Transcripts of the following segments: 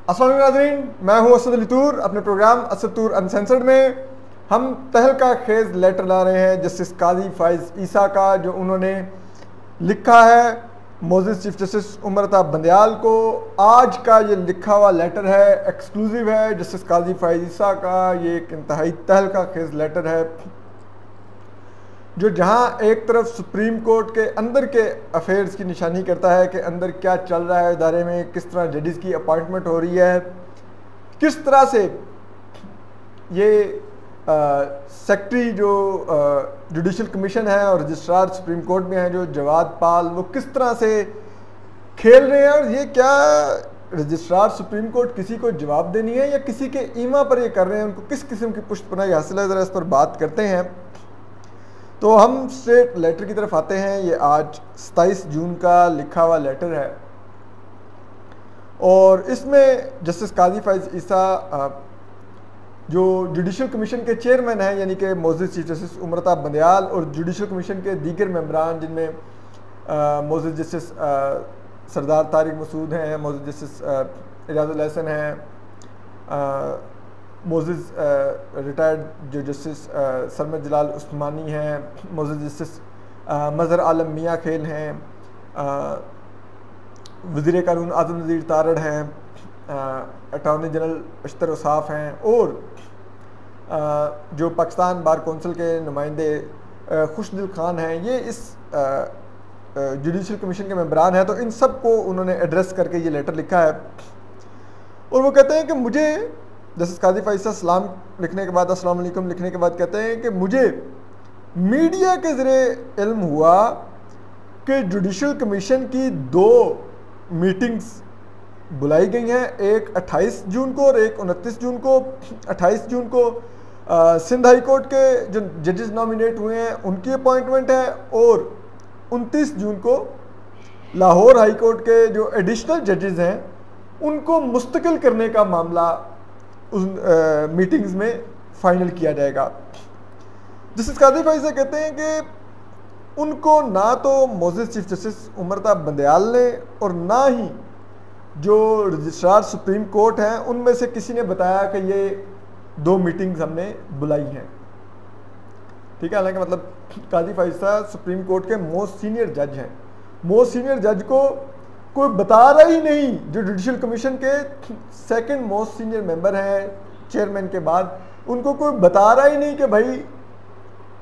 अस्सलाम वालेकुम नाज़रीन, मैं हूं असद अली तूर। अपने प्रोग्राम असद तूर अनसेंसर्ड में हम तहलका खेज लेटर ला रहे हैं जस्टिस काजी फाइज ईसा का, जो उन्होंने लिखा है मोअज़्ज़िज़ चीफ जस्टिस उमर अता बंदयाल को। आज का ये लिखा हुआ लेटर है, एक्सक्लूसिव है जस्टिस काजी फाइज ईसा का। ये एक इंतहाई तहलका खेज लेटर है जो जहां एक तरफ सुप्रीम कोर्ट के अंदर के अफेयर्स की निशानी करता है कि अंदर क्या चल रहा है इदारे में, किस तरह जजेस की अपॉइंटमेंट हो रही है, किस तरह से ये सेक्रेटरी जो जुडिशल कमीशन है और रजिस्ट्रार सुप्रीम कोर्ट में है जो जवाद पाल, वो किस तरह से खेल रहे हैं। और ये क्या रजिस्ट्रार सुप्रीम कोर्ट किसी को जवाब देनी है या किसी के ईमा पर ये कर रहे हैं, उनको किस किस्म की पुष्टपनाही हासिल है, ज़रा इस पर बात करते हैं। तो हम स्ट्रेट लेटर की तरफ आते हैं। ये आज 27 जून का लिखा हुआ लेटर है और इसमें जस्टिस काजी फाइज ईसा जो जुडिशल कमीशन के चेयरमैन हैं, यानी कि मोअज़्ज़िज़ चीफ जस्टिस उमर अता बंदयाल, और जुडिशल कमीशन के दीगर मेंबरान जिनमें मोअज़्ज़िज़ जस्टिस सरदार तारिक मसूद हैं, मोअज़्ज़िज़ जस्टिस इजाज़ुल एहसन हैं, मोअज़्ज़िज़ रिटायर्ड जो जस्टिस सरमद जलाल उस्मानी हैं, मोअज़्ज़िज़ जस्टिस मज़हर आलम मियाँ खेल हैं, वज़ीर कानून आज़म नज़ीर तारड़ हैं, अटॉर्नी जनरल अशतर उसाफ हैं, और जो पाकिस्तान बार कौंसिल के नुमाइंदे खुशदिल खान हैं, ये इस जुडिशल कमीशन के मेंबरान हैं। तो इन सब को उन्होंने एड्रेस करके ये लेटर लिखा है और वो कहते हैं कि मुझे जस्टिस काजी फाइज ईसा सलाम लिखने के बाद, अस्सलाम वालेकुम लिखने के बाद कहते हैं कि मुझे मीडिया के ज़रिए इल्म हुआ कि जुडिशल कमीशन की 2 मीटिंग्स बुलाई गई हैं, एक 28 जून को और एक 29 जून को। 28 जून को सिंध हाई कोर्ट के जो जजेस नॉमिनेट हुए हैं उनकी अपॉइंटमेंट है, और 29 जून को लाहौर हाई कोर्ट के जो एडिशनल जजेस हैं उनको मुस्तकिल करने का मामला उस मीटिंग्स में फाइनल किया जाएगा। जस्टिस काजी फाइज ईसा कहते हैं कि उनको ना तो मोअज़्ज़िज़ चीफ जस्टिस उमर अता बंदयाल ने और ना ही जो रजिस्ट्रार सुप्रीम कोर्ट हैं उनमें से किसी ने बताया कि ये 2 मीटिंग्स हमने बुलाई हैं। ठीक है, हालांकि मतलब काजी फाइज ईसा सुप्रीम कोर्ट के मोस्ट सीनियर जज हैं। मोस्ट सीनियर जज को कोई बता रहा ही नहीं, जो जुडिशल कमीशन के सेकंड मोस्ट सीनियर मेंबर हैं चेयरमैन के बाद, उनको कोई बता रहा ही नहीं कि भाई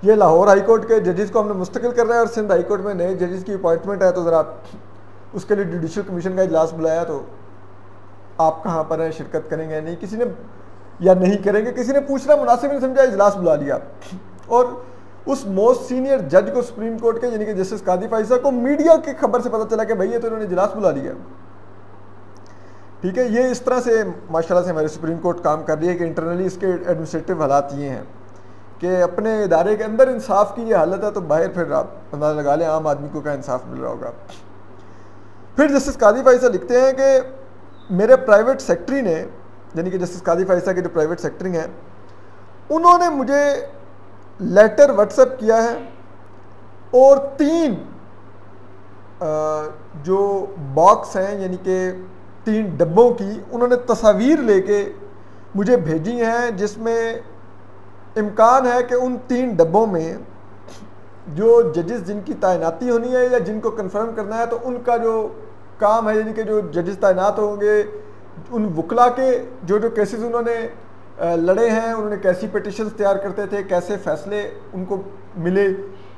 ये लाहौर हाई कोर्ट के जजेस को हमने मुस्तकिल कर रहे हैं और सिंध हाई कोर्ट में नए जजेस की अपॉइंटमेंट है, तो ज़रा उसके लिए जुडिशल कमीशन का इजलास बुलाया, तो आप कहाँ पर हैं, शिरकत करेंगे नहीं, किसी ने या नहीं करेंगे, किसी ने पूछना मुनासिब नहीं समझा, इजलास बुला लिया। और उस मोस्ट सीनियर जज को सुप्रीम कोर्ट के, यानी कि जस्टिस काजी फाइज ईसा को, मीडिया की खबर से पता चला कि भाई ये तो इन्होंने इजलास बुला लिया। ठीक है, ये इस तरह से माशाल्लाह से हमारे सुप्रीम कोर्ट काम कर रही है कि इंटरनली इसके एडमिनिस्ट्रेटिव हालात ये हैं कि अपने इदारे के अंदर इंसाफ की ये हालत है, तो बाहर फिर आप अंदाजा लगा लें आम आदमी को क्या इंसाफ मिल रहा होगा। फिर जस्टिस काजी फाइज ईसा लिखते हैं कि मेरे प्राइवेट सेक्रेटरी ने, यानी कि जस्टिस काजी फाइज ईसा के जो प्राइवेट सेक्रेटरी हैं, उन्होंने मुझे लेटर व्हाट्सएप किया है और 3 जो बॉक्स हैं, यानी कि 3 डब्बों की उन्होंने तस्वीर लेके मुझे भेजी हैं, जिसमें इम्कान है कि उन 3 डब्बों में जो जजेस जिनकी तैनाती होनी है या जिनको कंफर्म करना है, तो उनका जो काम है, यानी कि जो जजेस तैनात होंगे, उन वकला के जो जो केसेस उन्होंने लड़े हैं, उन्होंने कैसी पिटिशंस तैयार करते थे, कैसे फैसले उनको मिले,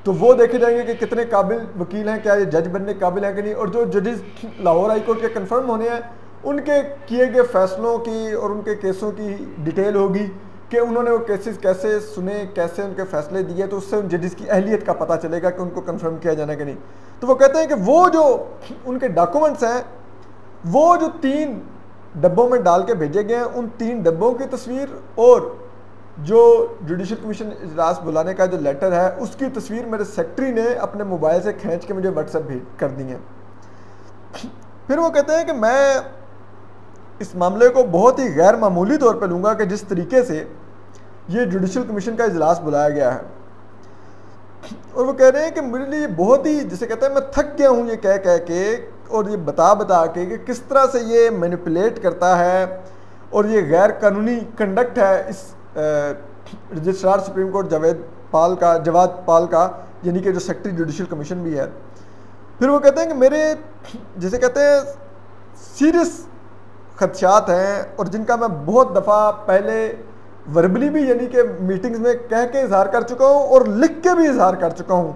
तो वो देखे जाएंगे कि कितने काबिल वकील हैं, क्या ये जज बनने काबिल हैं कि नहीं। और जो जजेस लाहौर हाई कोर्ट के कंफर्म होने हैं, उनके किए गए फैसलों की और उनके केसों की डिटेल होगी कि उन्होंने वो केसेस कैसे सुने, कैसे उनके फैसले दिए, तो उससे उन जजेस की अहलियत का पता चलेगा कि उनको कंफर्म किया जाना कि नहीं। तो वो कहते हैं कि वो जो उनके डॉक्यूमेंट्स हैं, वो जो 3 डब्बों में डाल के भेजे गए हैं, उन 3 डब्बों की तस्वीर और जो जुडिशल कमीशन इजलास बुलाने का जो लेटर है उसकी तस्वीर मेरे सेक्रेटरी ने अपने मोबाइल से खींच के मुझे व्हाट्सएप भेज कर दी है। फिर वो कहते हैं कि मैं इस मामले को बहुत ही गैर मामूली तौर पर लूँगा कि जिस तरीके से ये जुडिशल कमीशन का इजलास बुलाया गया है, और वो कह रहे हैं कि मेरे लिए बहुत ही, जैसे कहते हैं, मैं थक गया हूँ ये कह कह के, और ये बता बता के कि किस तरह से ये मैनिपुलेट करता है और ये गैर कानूनी कंडक्ट है इस रजिस्ट्रार सुप्रीम कोर्ट जवाद पाल का, यानी कि जो सेक्रेटरी जुडिशल कमीशन भी है। फिर वो कहते हैं कि मेरे जिसे कहते हैं सीरियस खदशात हैं और जिनका मैं बहुत दफ़ा पहले वर्बली भी यानी कि मीटिंग्स में कह के इजहार कर चुका हूँ और लिख के भी इजहार कर चुका हूँ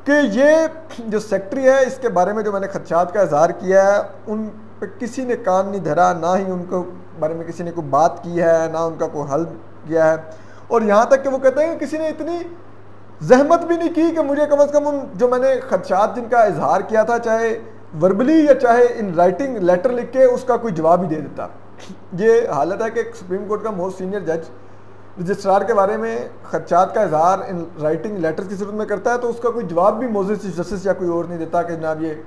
कि ये जो सेक्रेटरी है इसके बारे में जो मैंने खदशात का इजहार किया है उन पे किसी ने कान नहीं धरा, ना ही उनको बारे में किसी ने कोई बात की है, ना उनका कोई हल किया है। और यहाँ तक कि वो कहते हैं कि किसी ने इतनी जहमत भी नहीं की कि मुझे कम से कम उन जो मैंने खदशात जिनका इजहार किया था, चाहे वर्बली या चाहे इन राइटिंग लेटर लिख के, उसका कोई जवाब ही दे देता। ये हालत है कि सुप्रीम कोर्ट का मोस्ट सीनियर जज रजिस्ट्रार के बारे में खदशात का इजहार इन राइटिंग लेटर्स की सूरत में करता है तो उसका कोई जवाब भी मोस्ट चीफ जस्टिस या कोई और नहीं देता कि जनाब ये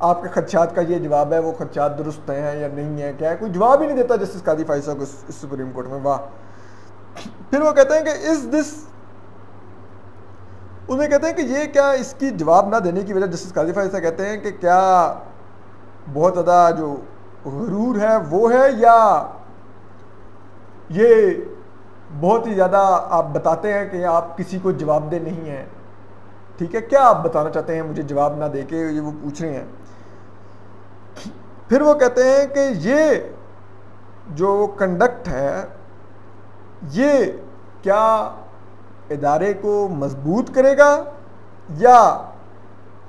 आपके खदशात का ये जवाब है, वो खदशात दुरुस्त हैं या नहीं है, क्या है, कोई जवाब ही नहीं देता जस्टिस कादी फाइसा को इस सुप्रीम कोर्ट में। वाह। फिर वो कहते हैं कि उन्हें कहते हैं कि ये क्या इसकी जवाब ना देने की वजह जस्टिस कादी फाइसा कहते हैं कि क्या बहुत ज़्यादा जो गुरूर है वो है, या ये बहुत ही ज़्यादा आप बताते हैं कि आप किसी को जवाबदेह नहीं हैं। ठीक है, क्या आप बताना चाहते हैं मुझे जवाब ना देके, ये वो पूछ रहे हैं। फिर वो कहते हैं कि ये जो कंडक्ट है ये क्या इदारे को मजबूत करेगा या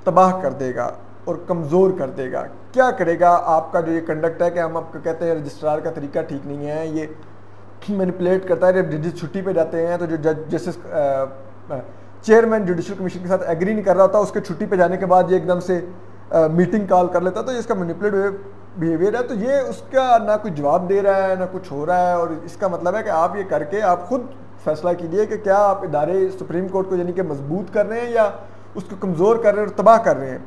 तबाह कर देगा और कमज़ोर कर देगा, क्या करेगा? आपका जो ये कंडक्ट है कि हम आपको कहते हैं रजिस्ट्रार का तरीका ठीक नहीं है, ये मैनिपुलेट करता है। जब जजेस छुट्टी पे जाते हैं तो जो जस्टिस चेयरमैन जुडिशल कमीशन के साथ एग्री नहीं कर रहा होता, उसके छुट्टी पे जाने के बाद ये एकदम से मीटिंग कॉल कर लेता, तो ये इसका मैनिपुलेट बिहेवियर है। तो ये उसका ना कोई जवाब दे रहा है ना कुछ हो रहा है, और इसका मतलब है कि आप ये करके आप खुद फैसला कीजिए कि क्या आप इदारे सुप्रीम कोर्ट को यानी कि मजबूत कर रहे हैं या उसको कमज़ोर कर रहे हैं और तबाह कर रहे हैं।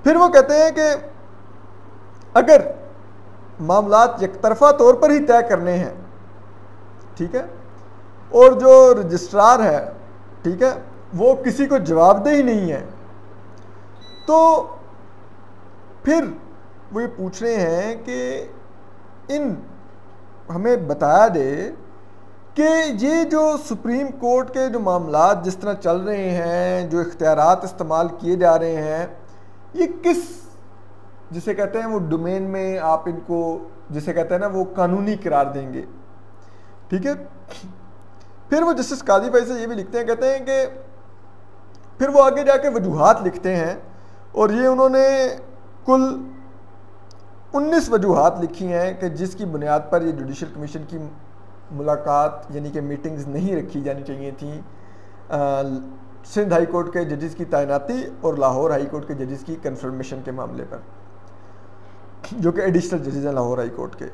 फिर वो कहते हैं कि अगर मामलात एकतरफा तौर पर ही तय करने हैं, ठीक है, और जो रजिस्ट्रार है, ठीक है, वो किसी को जवाबदेह ही नहीं है, तो फिर वो ये पूछ रहे हैं कि हमें बताया दे कि ये जो सुप्रीम कोर्ट के जो मामलात जिस तरह चल रहे हैं, जो इख्तियारात इस्तेमाल किए जा रहे हैं, ये किस जिसे कहते हैं वो डोमेन में आप इनको जिसे कहते हैं ना वो कानूनी करार देंगे। ठीक है, फिर वो जस्टिस कादी भाई से ये भी लिखते हैं, कहते हैं कि फिर वो आगे जाके वजूहात लिखते हैं, और ये उन्होंने कुल 19 वजूहात लिखी हैं कि जिसकी बुनियाद पर ये जुडिशल कमीशन की मुलाकात यानी कि मीटिंग्स नहीं रखी जानी चाहिए थी सिंध हाई कोर्ट के जजेस की तैनाती और लाहौर हाई कोर्ट के जजेस की कंफर्मेशन के मामले पर, जो कि एडिशनल जजेस हैं लाहौर हाई कोर्ट के,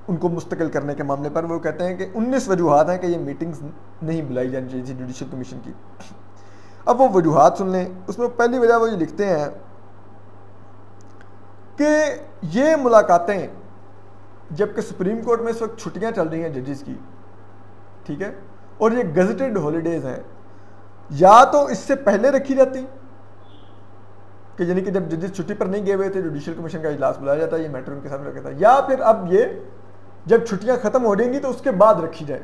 उनको मुस्तकिल करने के मामले पर। वो कहते हैं कि 19 वजूहात हैं कि ये मीटिंग्स नहीं बुलाई जानी चाहिए थी जुडिशल कमीशन की। अब वो वजूहात सुन लें। उसमें पहली वजह वो ये लिखते हैं कि ये मुलाकातें, जबकि सुप्रीम कोर्ट में इस वक्त छुट्टियां चल रही हैं जजेस की, ठीक है, और ये गजटेड हॉलीडेज हैं, या तो इससे पहले रखी जाती कि यानी कि जब जजेस छुट्टी पर नहीं गए हुए थे जुडिशल कमीशन का इजलास बुलाया जाता है, ये मैटर उनके सामने रखा था, या फिर अब ये जब छुट्टियां खत्म हो जाएंगी तो उसके बाद रखी जाए।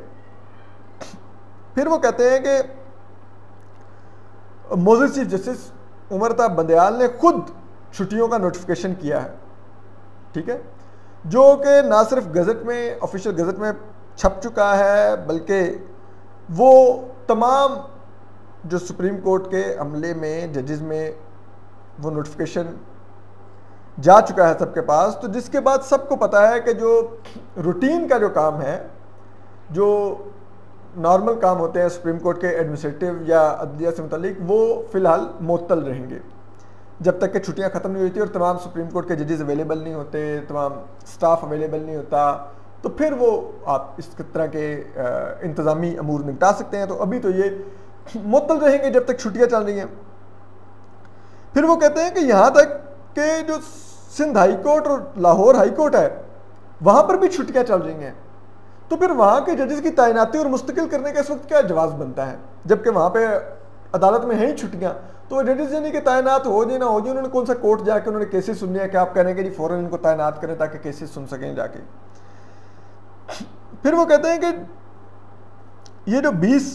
फिर वो कहते हैं कि मोस्ट चीफ जस्टिस उमर ता बंदयाल ने खुद छुट्टियों का नोटिफिकेशन किया है, ठीक है, जो कि ना सिर्फ गजट में ऑफिशियल गजट में छप चुका है, बल्कि वो तमाम जो सुप्रीम कोर्ट के अमले में जजेस में वो नोटिफिकेशन जा चुका है सबके पास। तो जिसके बाद सबको पता है कि जो रूटीन का जो काम है, जो नॉर्मल काम होते हैं सुप्रीम कोर्ट के एडमिनिस्ट्रेटिव या अदलिया से मुतालिक, वो फ़िलहाल मुअत्तल रहेंगे जब तक कि छुट्टियां ख़त्म नहीं होती और तमाम सुप्रीम कोर्ट के जजेस अवेलेबल नहीं होते, तमाम स्टाफ अवेलेबल नहीं होता, तो फिर वो आप इस तरह के इंतज़ामी अमूर निपटा सकते हैं। तो अभी तो ये मुअत्तल रहेंगे जब तक छुट्टियां चल रही हैं। फिर वो कहते हैं कि यहाँ तक कि जो सिंध हाई कोर्ट और लाहौर हाई कोर्ट है, वहाँ पर भी छुट्टियां चल रही हैं, तो फिर वहाँ के जजेस की तैनाती और मुस्तकिल करने का इस वक्त क्या जवाब बनता है, जबकि वहाँ पे अदालत में हैं ही छुट्टियां, तो वो जजेस यानी कि तैनात हो जाए ना हो जाए, उन्होंने कौन सा कोर्ट जाके उन्होंने केसेस सुनने हैं कि आप कह रहे हैं कि जी फ़ौरन इनको तैनात करें ताकि केसेस सुन सकें जाके। फिर वो कहते हैं कि ये जो 20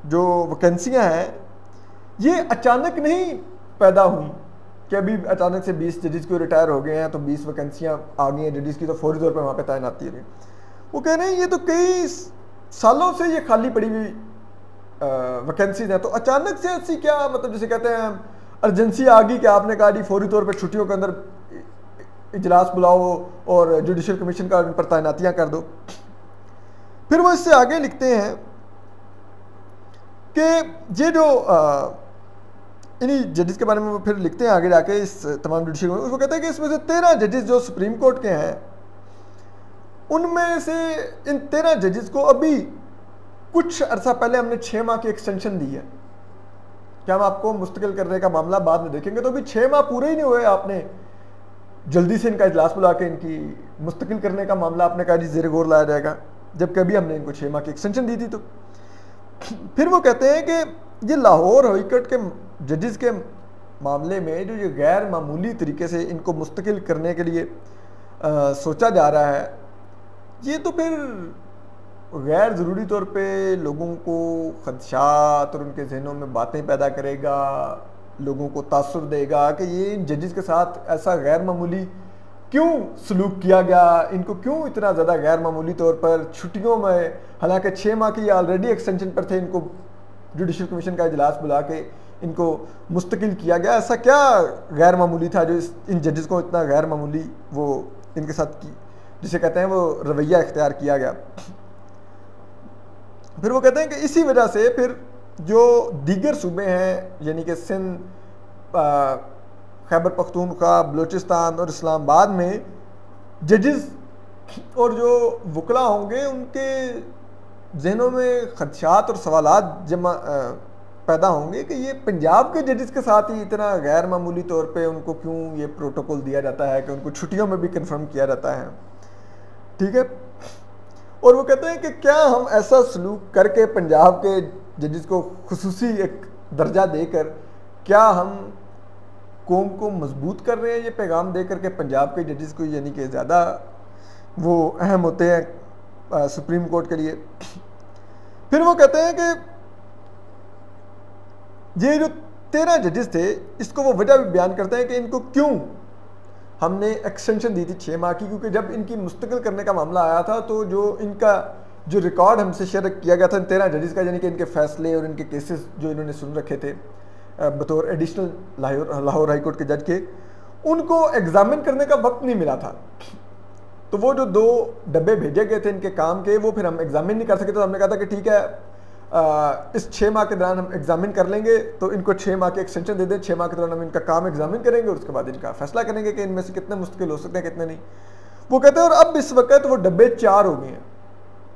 जो वैकेंसियां हैं ये अचानक नहीं पैदा हुई कि अभी अचानक से 20 जजेस को रिटायर हो गए हैं तो 20 वैकेंसियां आ गई हैं जजेस की, तो फौरी तौर पर वहाँ पे तैनाती है। वो कह रहे हैं ये तो कई सालों से ये खाली पड़ी हुई वैकेंसीज हैं, तो अचानक से ऐसी क्या मतलब जैसे कहते हैं अर्जेंसी आ गई कि आपने कहा जी फौरी तौर पर छुट्टियों के अंदर इजलास बुलाओ और जुडिशल कमीशन का उन पर तैनातियाँ कर दो। फिर वो इससे आगे लिखते हैं कि ये जो इन्हीं जजेस के बारे में वो फिर लिखते हैं आगे जाके इस तमाम जुडिशल में, उसको कहते हैं कि इसमें से 13 जजेस जो सुप्रीम कोर्ट के हैं उनमें से इन 13 जजेस को अभी कुछ अरसा पहले हमने 6 माह की एक्सटेंशन दी है कि हम आपको मुस्तकिल करने का मामला बाद में देखेंगे, तो अभी 6 माह पूरे ही नहीं हुए, आपने जल्दी से इनका इजलास बुला के इनकी मुस्तकिल करने का मामला आपने कहा जी ज़ेर गौर लाया जाएगा, जबकि अभी हमने इनको 6 माह की एक्सटेंशन दी थी। तो फिर वो कहते हैं कि ये लाहौर हाई कोर्ट के जजेस के मामले में जो ये गैर मामूली तरीके से इनको मुस्तकिल करने के लिए सोचा जा रहा है, ये तो फिर गैर ज़रूरी तौर पे लोगों को खदशात और उनके जहनों में बातें पैदा करेगा, लोगों को तासुर देगा कि ये इन जजेस के साथ ऐसा गैर मामूली क्यों सलूक किया गया, इनको क्यों इतना ज़्यादा गैर मामूली तौर पर छुट्टियों में, हालांकि 6 माह की ऑलरेडी एक्सटेंशन पर थे, इनको जुडिशल कमीशन का इजलास बुला के इनको मुस्तकिल किया गया, ऐसा क्या गैर मामूली था जो इन जजेस को इतना गैर मामूली वो इनके साथ की जिसे कहते हैं वो रवैया इख्तियार किया गया। फिर वो कहते हैं कि इसी वजह से फिर जो दीगर सूबे हैं यानी कि सिंध, खैबर पख्तूनख्वा, बलूचिस्तान और इस्लामाबाद में जजेस और जो वकला होंगे उनके जहनों में खदशात और सवालात जमा पैदा होंगे कि ये पंजाब के जजेस के साथ ही इतना गैर मामूली तौर पे उनको क्यों ये प्रोटोकॉल दिया जाता है कि उनको छुट्टियों में भी कंफर्म किया जाता है, ठीक है। और वो कहते हैं कि क्या हम ऐसा सलूक करके पंजाब के जजेस को खुसूसी एक दर्जा देकर क्या हम कौम को मजबूत कर रहे हैं, ये पैगाम दे करके पंजाब के जजेस को यानी कि ज़्यादा वो अहम होते हैं सुप्रीम कोर्ट के लिए। फिर वो कहते हैं कि ये जो 13 जजेस थे इसको वो वजह भी बयान करते हैं कि इनको क्यों हमने एक्सटेंशन दी थी 6 माह की, क्योंकि जब इनकी मुस्तकिल करने का मामला आया था तो जो इनका जो रिकॉर्ड हमसे शेयर किया गया था इन 13 जजेस का, यानी कि इनके फैसले और इनके केसेस जो इन्होंने सुन रखे थे बतौर एडिशनल लाहौर हाई कोर्ट के जज के, उनको एग्जामिन करने का वक्त नहीं मिला था। तो वो जो 2 डब्बे भेजे गए थे इनके काम के, वो फिर हम एग्जामिन नहीं कर सके, तो हमने कहा था कि ठीक है इस 6 माह के दौरान हम एग्जामिन कर लेंगे, तो इनको 6 माह की एक्सटेंशन दे दें, 6 माह के दौरान हम इनका काम एग्जामिन करेंगे और उसके बाद इनका फैसला करेंगे कि इनमें से कितने मुश्किल हो सकते हैं कितने नहीं। वो कहते हैं और अब इस वक्त वो डब्बे 4 हो गए हैं।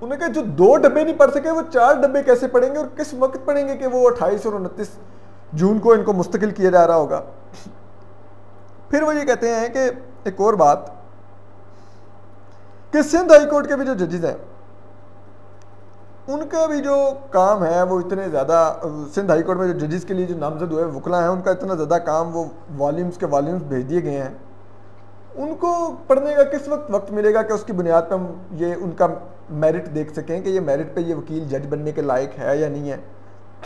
उन्होंने कहा जो 2 डब्बे नहीं पढ़ सके वो 4 डब्बे कैसे पढ़ेंगे और किस वक्त पढ़ेंगे कि वो 28 और 29 जून को इनको मुस्तकिल किया जा रहा होगा। फिर वो ये कहते हैं कि एक और बात कि सिंध हाई कोर्ट के भी जो जजेस हैं उनका भी जो काम है वो इतने ज़्यादा, सिंध हाई कोर्ट में जो जजेस के लिए जो नामजद हुए वकला हैं उनका इतना ज़्यादा काम, वो वॉल्यूम्स के वॉल्यूम्स भेज दिए गए हैं, उनको पढ़ने का किस वक्त मिलेगा कि उसकी बुनियाद पर हम ये उनका मेरिट देख सकें कि ये मेरिट पे ये वकील जज बनने के लायक है या नहीं है।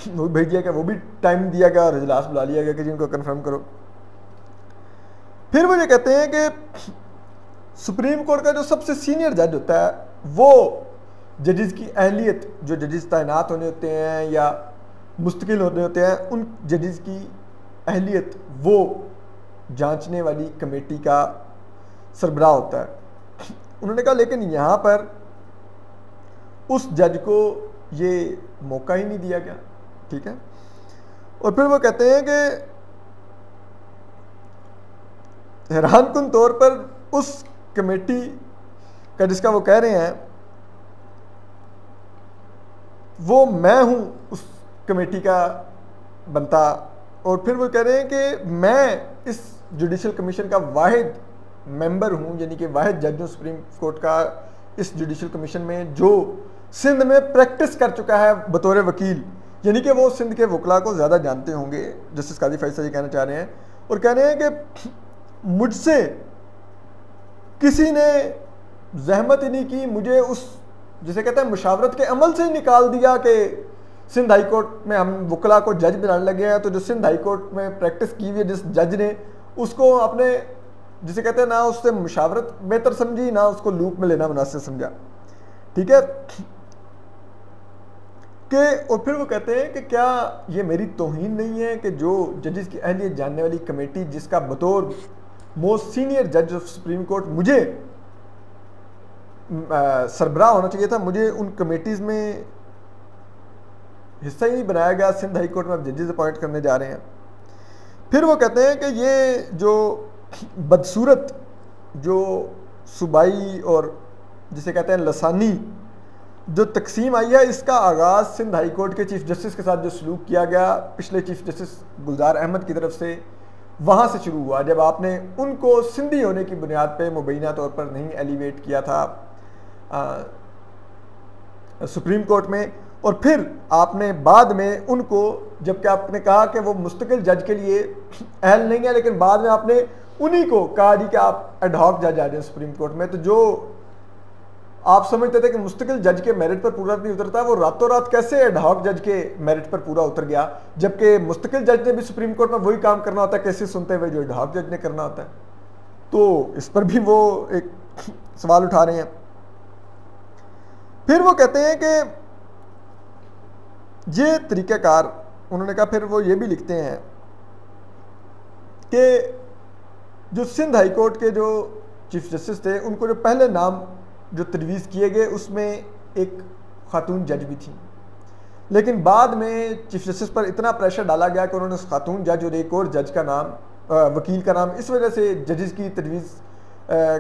वो भेज दिया गया, वो भी टाइम दिया गया और इजलास बुला लिया गया कि जिनको कन्फर्म करो। फिर वो ये कहते हैं कि सुप्रीम कोर्ट का जो सबसे सीनियर जज होता है वो जजेस की अहलियत, जो जजेस तैनात होने होते हैं या मुस्तकिल होने होते हैं, उन जजेस की अहलियत वो जांचने वाली कमेटी का सरबराह होता है। उन्होंने कहा लेकिन यहाँ पर उस जज को ये मौका ही नहीं दिया गया, ठीक है। और फिर वो कहते हैं कि हैरानकुन तौर पर उस कमेटी का जिसका वो कह रहे हैं वो मैं हूं उस कमेटी का बनता, और फिर वो कह रहे हैं कि मैं इस जुडिशल कमीशन का वाहिद मेंबर हूं, यानी कि वाहिद जज हूं सुप्रीम कोर्ट का इस जुडिशल कमीशन में जो सिंध में प्रैक्टिस कर चुका है बतौर वकील, यानी कि वो सिंध के वकला को ज़्यादा जानते होंगे, जस्टिस काजी फैसल ये कहना चाह रहे हैं। और कह रहे हैं कि मुझसे किसी ने जहमत ही नहीं की, मुझे उस जिसे कहते हैं मुशावरत के अमल से ही निकाल दिया कि सिंध हाई कोर्ट में हम वकला को जज बनाने लगे हैं। तो जो सिंध हाई कोर्ट में प्रैक्टिस की हुई है जिस जज ने, उसको अपने जिसे कहते हैं ना उससे मुशावरत बेहतर समझी, ना उसको लूप में लेना मुनासिब समझा। ठीक है कि और फिर वो कहते हैं कि क्या ये मेरी तौहीन नहीं है कि जो जजेस की अहलियत जानने वाली कमेटी जिसका बतौर मोस्ट सीनियर जज ऑफ सुप्रीम कोर्ट मुझे सरबराह होना चाहिए था, मुझे उन कमेटीज़ में हिस्सा ही नहीं बनाया गया। सिंध हाई कोर्ट में अब जजेस अपॉइंट करने जा रहे हैं। फिर वो कहते हैं कि ये जो बदसूरत जो सूबाई और जिसे कहते हैं लसानी जो तकसीम आई है, इसका आगाज़ सिंध हाई कोर्ट के चीफ जस्टिस के साथ जो सलूक किया गया पिछले चीफ जस्टिस गुलजार अहमद की तरफ से, वहाँ से शुरू हुआ जब आपने उनको सिंधी होने की बुनियाद पे मुबैना तौर पर नहीं एलिवेट किया था सुप्रीम कोर्ट में। और फिर आपने बाद में उनको, जबकि आपने कहा कि वो मुस्तकिल जज के लिए अहल नहीं है, लेकिन बाद में आपने उन्हीं को कहा जी कि आप एडहॉक जज आ जाए सुप्रीम कोर्ट में। तो जो आप समझते थे कि मुस्तकिल जज के मेरिट पर पूरा नहीं उतरता, वो रातों रात कैसे एडहॉक जज के मेरिट पर पूरा उतर गया, जबकि मुस्तकिल जज ने भी सुप्रीम कोर्ट में वही काम करना होता है केसेस सुनते हुए जो एडहॉक जज ने करना होता है। तो इस पर भी वो एक सवाल उठा रहे हैं। फिर वो कहते हैं कि ये तरीक़ाकार, उन्होंने कहा, फिर वो ये भी लिखते हैं कि जो सिंध हाई कोर्ट के जो चीफ जस्टिस थे उनको जो पहले नाम जो तजवीज़ किए गए उसमें एक खातून जज भी थी, लेकिन बाद में चीफ जस्टिस पर इतना प्रेशर डाला गया कि उन्होंने उस खातून जज और एक और जज का नाम वकील का नाम इस वजह से जजेस की तजवीज़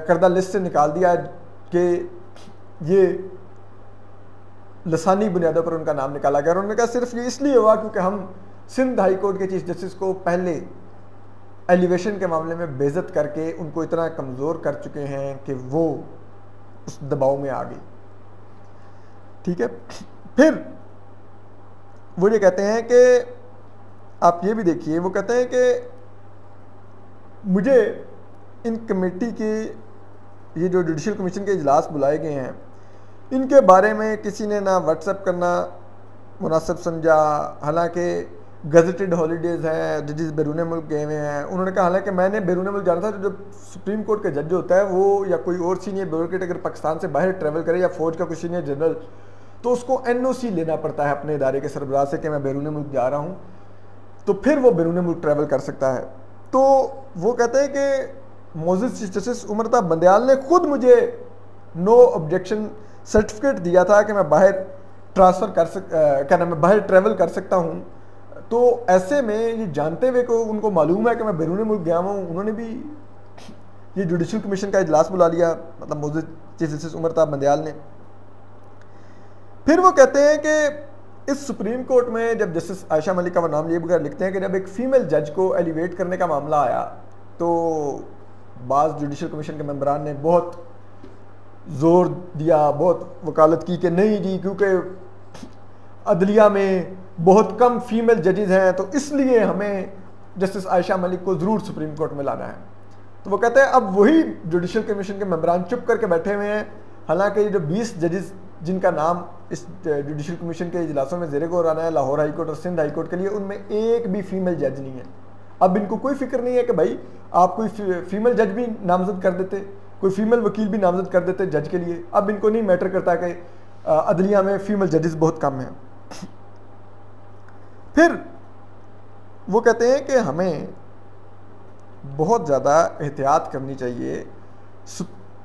करदा लिस्ट से निकाल दिया कि ये लसानी बुनियादों पर उनका नाम निकाला गया। और उन्होंने कहा सिर्फ ये इसलिए हुआ क्योंकि हम सिंध हाई कोर्ट के चीफ जस्टिस को पहले एलिवेशन के मामले में बेइज्जत करके उनको इतना कमज़ोर कर चुके हैं कि वो उस दबाव में आ गई। ठीक है, फिर वो ये कहते हैं कि आप ये भी देखिए, वो कहते हैं कि मुझे इन कमेटी के ये जो जुडिशल कमीशन के इजलास बुलाए गए हैं इनके बारे में किसी ने ना व्हाट्सएप करना मुनासिब समझा, हालांकि गजटेड हॉलीडेज़ हैं, जजेस बैरून मुल्क गए हुए हैं। उन्होंने कहा हालांकि मैंने बैरून मुल्क जाना था, तो जब सुप्रीम कोर्ट का जज होता है वो या कोई और सीनियर ब्यूरोक्रेट अगर पाकिस्तान से बाहर ट्रैवल करे या फौज का कोई सीनियर जनरल, तो उसको NOC लेना पड़ता है अपने इदारे के सरबराह से कि मैं बैरून मुल्क जा रहा हूँ, तो फिर वो बैरून मुल्क ट्रैवल कर सकता है। तो वो कहते हैं कि मोअज़्ज़िज़ चीफ जस्टिस उमर बंदयाल ने खुद मुझे नो ऑब्जेक्शन सर्टिफिकेट दिया था कि मैं बाहर बाहर ट्रैवल कर सकता हूँ। तो ऐसे में ये जानते हुए को उनको मालूम है कि मैं बैरून मुल्क गया हूँ, उन्होंने भी ये जुडिशल कमीशन का इजलास बुला लिया, मतलब मोअज़्ज़िज़ चीफ जस्टिस उमर बंदयाल ने। फिर वो कहते हैं कि इस सुप्रीम कोर्ट में जब जस्टिस आयशा मलिक का नाम लिए बगैर लिखते हैं कि जब एक फ़ीमेल जज को एलिवेट करने का मामला आया तो बाज़ जुडिशल कमीशन के मेंबरान ने बहुत ज़ोर दिया, बहुत वकालत की कि नहीं जी, क्योंकि अदलिया में बहुत कम फीमेल जजेस हैं तो इसलिए हमें जस्टिस आयशा मलिक को ज़रूर सुप्रीम कोर्ट में लाना है। तो वो कहते हैं अब वही जुडिशल कमीशन के मेंबरान चुप करके बैठे हुए हैं, हालांकि ये जो 20 जजेस जिनका नाम इस जुडिशल कमीशन के इजलासों में ज़ेरे गौर आना है लाहौर हाई कोर्ट और सिंध हाई कोर्ट के लिए, उनमें एक भी फीमेल जज नहीं है। अब इनको कोई फिक्र नहीं है कि भाई आप कोई फीमेल जज भी नामजद कर देते, कोई फीमेल वकील भी नामजद कर देते जज के लिए। अब इनको नहीं मैटर करता कि अदलिया में फ़ीमेल जजेस बहुत कम हैं। फिर वो कहते हैं कि हमें बहुत ज़्यादा एहतियात करनी चाहिए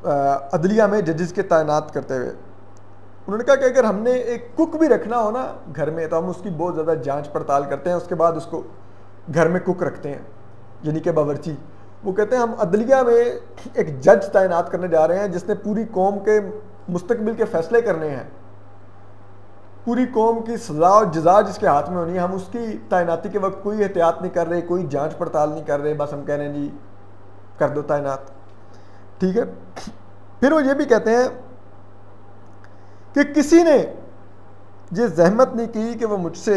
अदलिया में जजेस के तैनात करते हुए। उन्होंने कहा कि अगर हमने एक कुक भी रखना हो ना घर में तो हम उसकी बहुत ज़्यादा जांच पड़ताल करते हैं, उसके बाद उसको घर में कुक रखते हैं, यानी कि बावर्ची। वो कहते हैं हम अदलिया में एक जज तैनात करने जा रहे हैं जिसने पूरी कौम के मुस्तकबिल के फैसले करने हैं, पूरी कौम की सजा और जजा जिसके हाथ में होनी है। हम उसकी तैनाती के वक्त कोई एहतियात नहीं कर रहे, कोई जांच पड़ताल नहीं कर रहे, बस हम कह रहे हैं जी कर दो तैनात। ठीक है, फिर वो ये भी कहते हैं कि किसी ने ये जहमत नहीं की कि वो मुझसे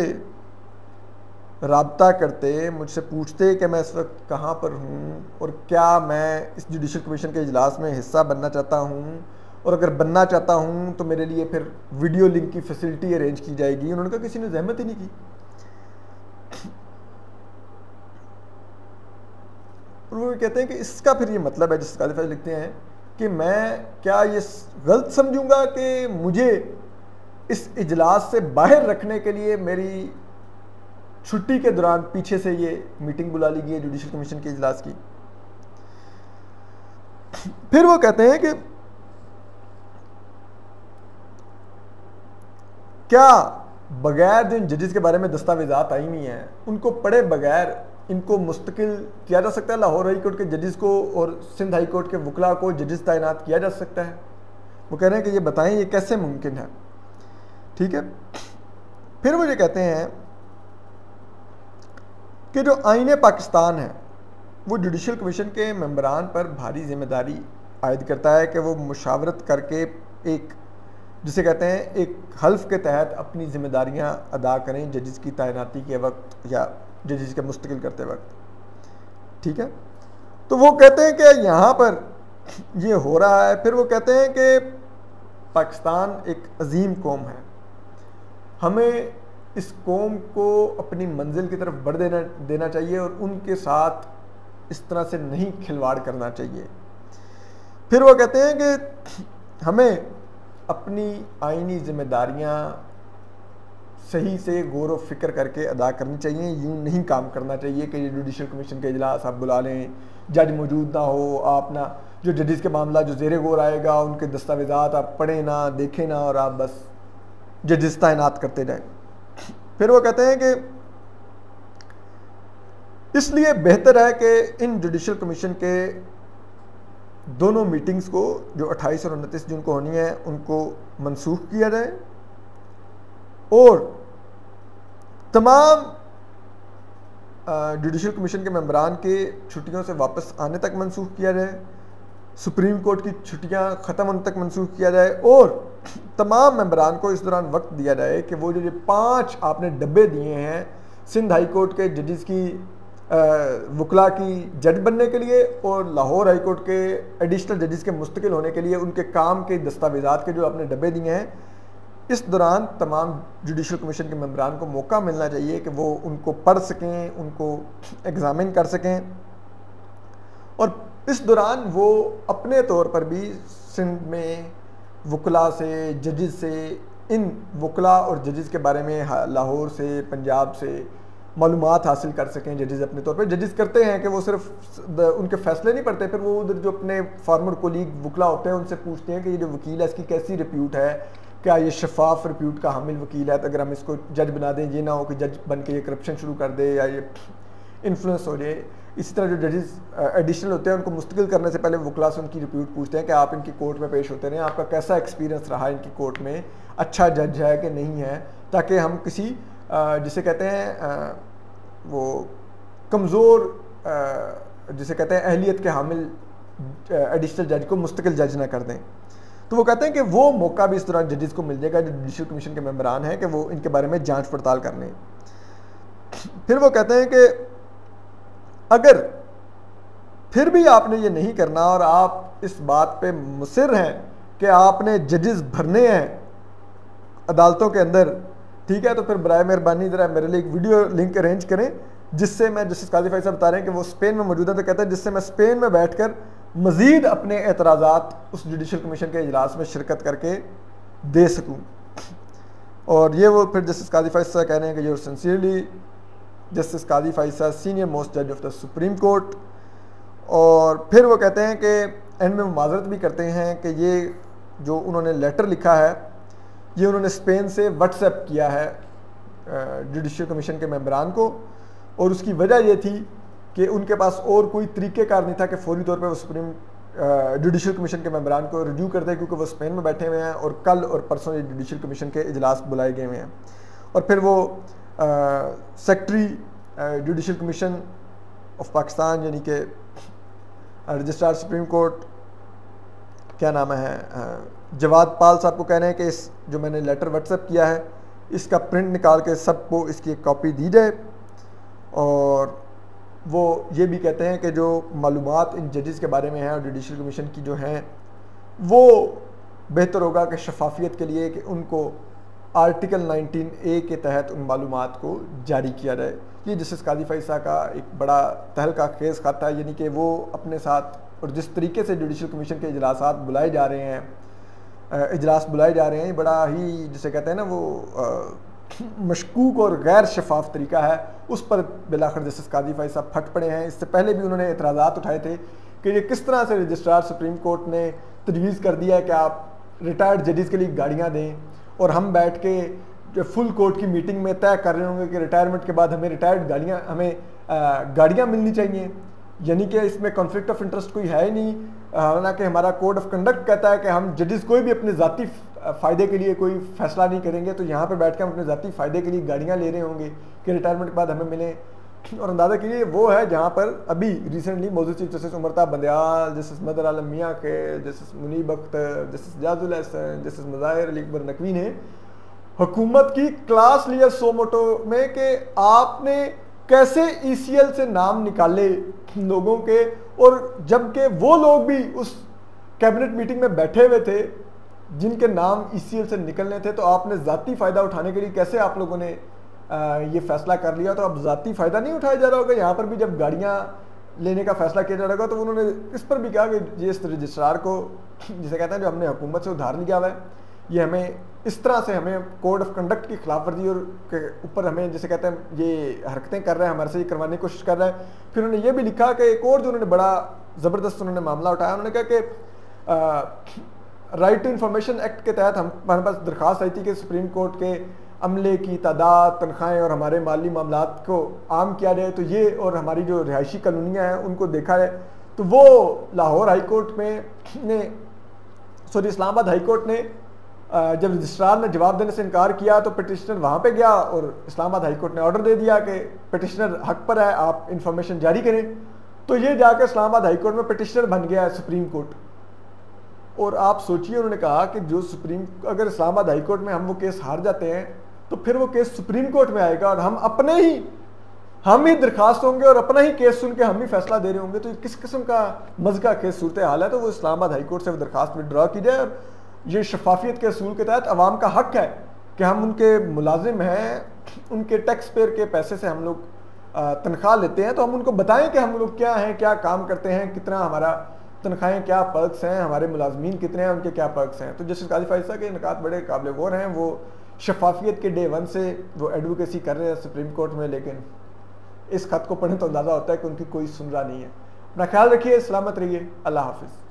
राब्ता करते, मुझसे पूछते कि मैं इस वक्त कहाँ पर हूँ और क्या मैं इस जुडिशल कमीशन के इजलास में हिस्सा बनना चाहता हूँ, और अगर बनना चाहता हूँ तो मेरे लिए फिर वीडियो लिंक की फैसिलिटी अरेंज की जाएगी। उन्होंने कहा किसी ने जहमत ही नहीं की। और वो कहते हैं कि इसका फिर ये मतलब है, जिस कालिफाई लिखते हैं कि मैं क्या ये गलत समझूंगा कि मुझे इस इजलास से बाहर रखने के लिए मेरी छुट्टी के दौरान पीछे से ये मीटिंग बुला ली गई है जुडिशल कमीशन के इजलास की। फिर वो कहते हैं कि क्या बगैर जो इन जजेस के बारे में दस्तावेजात आई हुई हैं उनको पढ़े बगैर इनको मुस्तकिल किया जा सकता है? लाहौर हाई कोर्ट के जजेस को और सिंध हाई कोर्ट के वकला को जजेस तैनात किया जा सकता है? वो कह रहे हैं कि ये बताएं ये कैसे मुमकिन है। ठीक है, फिर वो ये कहते हैं कि जो आईन पाकिस्तान है वो जुडिशल कमीशन के मेंबरान पर भारी जिम्मेदारी आयद करता है कि वो मुशावरत करके एक, जिसे कहते हैं एक हल्फ के तहत अपनी जिम्मेदारियां अदा करें जजेस की तैनाती के वक्त या जजेस के मुस्तकिल करते वक्त। ठीक है, तो वो कहते हैं कि यहाँ पर ये हो रहा है। फिर वो कहते हैं कि पाकिस्तान एक अजीम कौम है, हमें इस कौम को अपनी मंजिल की तरफ बढ़ देना चाहिए और उनके साथ इस तरह से नहीं खिलवाड़ करना चाहिए। फिर वो कहते हैं कि हमें अपनी आईनी जिम्मेदारियां सही से गौर व फिक्र करके अदा करनी चाहिए। यूं नहीं काम करना चाहिए कि ये जुडिशल कमीशन के इजलास आप बुला लें, जज मौजूद ना हो, आप ना जो जजेस के मामला जो ज़ेरे गौर आएगा उनके दस्तावेज़ात आप पढ़ें ना, देखें ना, और आप बस जजेस तैनात करते जाएं। फिर वो कहते हैं कि इसलिए बेहतर है कि इन जुडिशल कमीशन के दोनों मीटिंग्स को जो 28 और 29 जून को होनी है उनको मनसूख किया जाए और तमाम जुडिशल कमीशन के मेंबरान के छुट्टियों से वापस आने तक मनसूख किया जाए, सुप्रीम कोर्ट की छुट्टियां ख़त्म होने तक मनसूख किया जाए और तमाम मेंबरान को इस दौरान वक्त दिया जाए कि वो जो ये 5 आपने डब्बे दिए हैं सिंध हाई कोर्ट के जजेस की वकला की जज बनने के लिए और लाहौर हाई कोर्ट के एडिशनल जजेस के मुस्तकिल होने के लिए, उनके काम के दस्तावेज़ात के जो आपने डब्बे दिए हैं, इस दौरान तमाम जुडिशल कमीशन के मेंबरान को मौका मिलना चाहिए कि वो उनको पढ़ सकें, उनको एग्ज़ामिन कर सकें और इस दौरान वो अपने तौर पर भी सिंध में वकला से, जजेस से, इन वकला और जजेस के बारे में लाहौर से, पंजाब से मालूमात हासिल कर सकें। जजेस अपने तौर पर जजेस करते हैं कि वो सिर्फ उनके फैसले नहीं पढ़ते, फिर वो उधर जो अपने फार्मर कोलीग वकला होते हैं उनसे पूछते हैं कि ये जो वकील है इसकी कैसी रिप्यूट है, क्या ये शफाफ रिप्यूट का हामिल वकील है, तो अगर हम इसको जज बना दें, ये ना हो कि जज बन के ये करप्शन शुरू कर दे या ये इन्फ्लुएंस हो जाए। इसी तरह जो जजेस एडिशनल होते हैं उनको मुस्तकिल करने से पहले वकला से उनकी रिप्यूट पूछते हैं कि आप इनकी कोर्ट में पेश होते रहे, आपका कैसा एक्सपीरियंस रहा इनकी कोर्ट में, अच्छा जज है कि नहीं है, ताकि हम किसी जिसे कहते हैं वो कमज़ोर जिसे कहते हैं अहलियत के हामिल एडिशनल जज को मुस्तकिल जज ना कर दें। तो वो कहते हैं कि वो मौका भी इस दौरान जजेस को मिल जाएगा जो जुडिशल कमीशन के मेंबरान हैं कि वो इनके बारे में जांच पड़ताल कर लें। फिर वो कहते हैं कि अगर फिर भी आपने ये नहीं करना और आप इस बात पे मुसिर हैं कि आपने जजेस भरने हैं अदालतों के अंदर, ठीक है, तो फिर बराए मेहरबानी ज़रा मेरे लिए एक वीडियो लिंक अरेंज करें जिससे मैं, जस्टिस काजी फाइज साहब बता रहे हैं कि वो स्पेन में मौजूद है, तो कहते हैं जिससे मैं स्पेन में बैठकर मज़ीद अपने एतराज़ात उस जुडिशल कमीशन के इजलास में शिरकत करके दे सकूँ। और ये वो फिर जस्टिस काजी फाइज साहब कह रहे हैं कि यूर सिंसियरली जस्टिस काजी फाइज साहब सीनियर मोस्ट जज ऑफ द सुप्रीम कोर्ट। और फिर वो कहते हैं कि एंड में माजरत भी करते हैं कि ये जो उन्होंने लेटर लिखा है ये उन्होंने स्पेन से व्हाट्सएप किया है जुडिशल कमीशन के मेंबरान को, और उसकी वजह ये थी कि उनके पास और कोई तरीक़ेकार नहीं था कि फौरी तौर पे वो सुप्रीम जुडिशल कमीशन के मेंबरान को रिव्यू करते हैं, क्योंकि वो स्पेन में बैठे हुए हैं और कल और परसों ये जुडिशल कमीशन के इजलास बुलाए गए हुए हैं। और फिर वो secretary judicial commission of Pakistan यानी कि रजिस्ट्रार सुप्रीम कोर्ट क्या नाम है जवाद पाल साहब को कह रहे हैं कि इस जो मैंने लेटर व्हाट्सएप किया है इसका प्रिंट निकाल के सबको इसकी एक कॉपी दी जाए। और वो ये भी कहते हैं कि जो मालूमात इन जजेस के बारे में है और जुडिशल कमीशन की जो हैं, वो बेहतर होगा कि शफाफियत के लिए कि उनको आर्टिकल 19A के तहत उन मालूमात को जारी किया जाए। ये जस्टिस काजी फैसा का एक बड़ा तहलका खेज़ खाता है, यानी कि वो अपने साथ और जिस तरीके से जुडिशल कमीशन के इजलासात बुलाए जा रहे हैं, इजलास बुलाए जा रहे हैं, बड़ा ही जिसे कहते हैं ना वो मशकूक और गैर शफाफ तरीका है, उस पर बिलाखिर जस्टिस काजी फैसा फट पड़े हैं। इससे पहले भी उन्होंने एतराज़ात उठाए थे कि ये किस तरह से रजिस्ट्रार सुप्रीम कोर्ट ने तजवीज़ कर दिया है कि आप रिटायर्ड जजेस के लिए गाड़ियाँ दें, और हम बैठ के जो फुल कोर्ट की मीटिंग में तय कर रहे होंगे कि रिटायरमेंट के बाद हमें गाड़ियाँ मिलनी चाहिए, यानी कि इसमें कॉन्फ्लिक्ट ऑफ इंटरेस्ट कोई है ही नहीं। हालांकि हमारा कोड ऑफ कंडक्ट कहता है कि हम जजेस कोई भी अपने ज़ाती फ़ायदे के लिए कोई फैसला नहीं करेंगे, तो यहाँ पे बैठ के हम अपने ज़ाती फ़ायदे के लिए गाड़ियाँ ले रहे होंगे कि रिटायरमेंट के बाद हमें मिलें। और अंदाज़ा कीजिए वो है जहाँ पर अभी रिसेंटली मौजूद चीफ जस्टिस उमर ताब बंदयाल, जस्टिस मदर आलम मियाँ के, जस्टिस मुनीब अख्तर, जस्टिस जाजुल हसन, जस्टिस मुज़ाहिर अली अकबर नकवी ने हुकूमत की क्लास लिया सो मोटो में कि आपने कैसे ECL से नाम निकाले लोगों के, और जबकि वो लोग भी उस कैबिनेट मीटिंग में बैठे हुए थे जिनके नाम ECL से निकलने थे, तो आपने ज़ाती फ़ायदा उठाने के लिए कैसे आप लोगों ने ये फैसला कर लिया। तो अब ज़ाती फ़ायदा नहीं उठाया जा रहा होगा, यहाँ पर भी जब गाड़ियाँ लेने का फैसला किया जा रहा होगा तो उन्होंने इस पर भी कहा कि ये इस रजिस्ट्रार को, जिसे कहते हैं जो हमने हुकूमत से उधार लिया हुआ है, ये हमें इस तरह से हमें कोड ऑफ कंडक्ट की खिलाफ वर्जी और के ऊपर हमें जिसे कहते हैं ये हरकतें कर रहे हैं, हमारे से ये करवाने की कोशिश कर रहा है। फिर उन्होंने ये भी लिखा कि एक और जो उन्होंने बड़ा ज़बरदस्त उन्होंने मामला उठाया, उन्होंने कहा कि राइट टू इंफॉर्मेशन एक्ट के तहत हमारे पास दरख्वास्त आई थी कि सुप्रीम कोर्ट के अमले की तादाद, तनख्वाहें और हमारे माली मामलात को आम किया जाए, तो ये और हमारी जो रिहायशी कॉलोनियाँ हैं उनको देखा जाए। तो वो Lahore high court Islamabad high court ने जब रजिस्ट्रार ने जवाब देने से इनकार किया तो पिटिशनर वहाँ पे गया और इस्लामाबाद हाई कोर्ट ने ऑर्डर दे दिया कि पिटिशनर हक पर है, आप इंफॉर्मेशन जारी करें। तो ये जाकर इस्लामाबाद हाई कोर्ट में पिटिशनर बन गया है सुप्रीम कोर्ट। और आप सोचिए, उन्होंने कहा कि जो अगर इस्लामाबाद हाई कोर्ट में हम वो केस हार जाते हैं तो फिर वो केस सुप्रीम कोर्ट में आएगा और हम ही दरखास्त होंगे और अपना ही केस सुन के हम ही फैसला दे रहे होंगे। तो किस किस्म का मज़का केस सूरत हाल है। तो वो इस्लामाबाद हाई कोर्ट से वो दरखास्त विड्रॉ की जाए। और ये शफाफियत के असूल के तहत अवाम का हक है कि हम उनके मुलाजिम हैं, उनके टैक्स पेयर के पैसे से हम लोग तनख्वाह लेते हैं, तो हम उनको बताएं कि हम लोग क्या हैं, क्या काम करते हैं, कितना हमारा तनख्वाहें, क्या पर्क्स हैं, हमारे मुलाजमीन कितने हैं, उनके क्या पर्क्स हैं। तो जस्टिस काजी फैसा के निकात बड़े काबिल गौर हैं। वो शफाफियत के डे 1 से वो एडवोकेसी कर रहे हैं सुप्रीम कोर्ट में, लेकिन इस खत को पढ़ें तो अंदाज़ा होता है कि उनकी कोई सुन रहा नहीं है। अपना ख्याल रखिए, सलामत रहिए, अल्लाह हाफिज़।